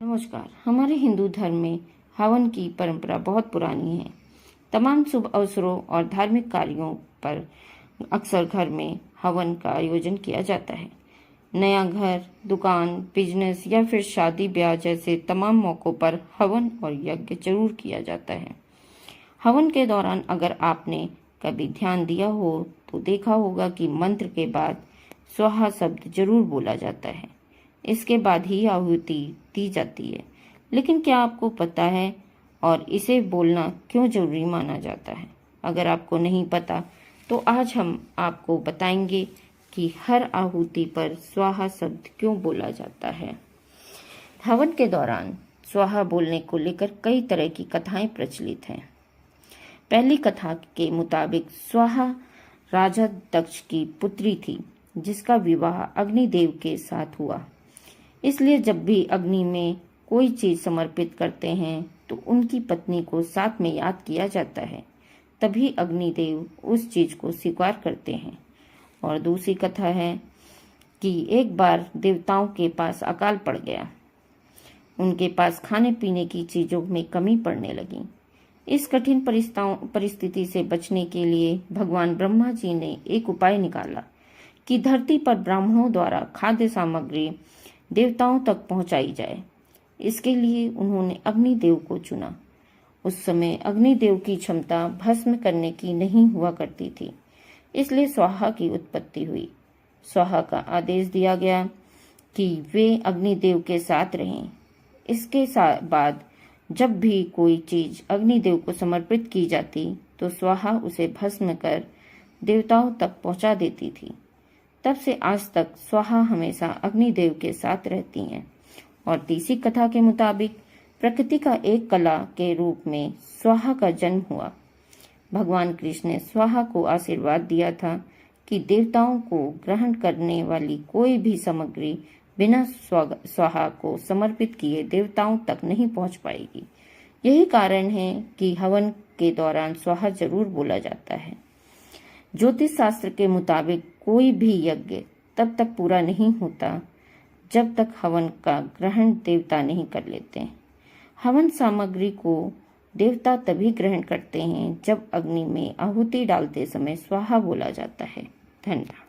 नमस्कार। हमारे हिंदू धर्म में हवन की परंपरा बहुत पुरानी है। तमाम शुभ अवसरों और धार्मिक कार्यों पर अक्सर घर में हवन का आयोजन किया जाता है। नया घर, दुकान, बिजनेस या फिर शादी ब्याह जैसे तमाम मौकों पर हवन और यज्ञ जरूर किया जाता है। हवन के दौरान अगर आपने कभी ध्यान दिया हो तो देखा होगा कि मंत्र के बाद स्वाहा शब्द जरूर बोला जाता है। इसके बाद ही आहुति दी जाती है। लेकिन क्या आपको पता है और इसे बोलना क्यों जरूरी माना जाता है? अगर आपको नहीं पता तो आज हम आपको बताएंगे कि हर आहुति पर स्वाहा शब्द क्यों बोला जाता है। हवन के दौरान स्वाहा बोलने को लेकर कई तरह की कथाएं प्रचलित हैं। पहली कथा के मुताबिक स्वाहा राजा दक्ष की पुत्री थी, जिसका विवाह अग्निदेव के साथ हुआ। इसलिए जब भी अग्नि में कोई चीज समर्पित करते हैं तो उनकी पत्नी को साथ में याद किया जाता है, तभी अग्निदेव उस चीज को स्वीकार करते हैं। और दूसरी कथा है कि एक बार देवताओं के पास अकाल पड़ गया। उनके पास खाने पीने की चीजों में कमी पड़ने लगी। इस कठिन परिस्थिति से बचने के लिए भगवान ब्रह्मा जी ने एक उपाय निकाला कि धरती पर ब्राह्मणों द्वारा खाद्य सामग्री देवताओं तक पहुंचाई जाए। इसके लिए उन्होंने अग्निदेव को चुना। उस समय अग्निदेव की क्षमता भस्म करने की नहीं हुआ करती थी, इसलिए स्वाहा की उत्पत्ति हुई। स्वाहा का आदेश दिया गया कि वे अग्निदेव के साथ रहें। इसके बाद जब भी कोई चीज अग्निदेव को समर्पित की जाती तो स्वाहा उसे भस्म कर देवताओं तक पहुंचा देती थी। तब से आज तक स्वाहा हमेशा अग्निदेव के साथ रहती हैं। और तीसरी कथा के मुताबिक प्रकृति का एक कला के रूप में स्वाहा का जन्म हुआ। भगवान कृष्ण ने स्वाहा को आशीर्वाद दिया था कि देवताओं को ग्रहण करने वाली कोई भी सामग्री बिना स्वाहा को समर्पित किए देवताओं तक नहीं पहुंच पाएगी। यही कारण है कि हवन के दौरान स्वाहा जरूर बोला जाता है। ज्योतिष शास्त्र के मुताबिक कोई भी यज्ञ तब तक पूरा नहीं होता जब तक हवन का ग्रहण देवता नहीं कर लेते। हवन सामग्री को देवता तभी ग्रहण करते हैं जब अग्नि में आहुति डालते समय स्वाहा बोला जाता है। धन्यवाद।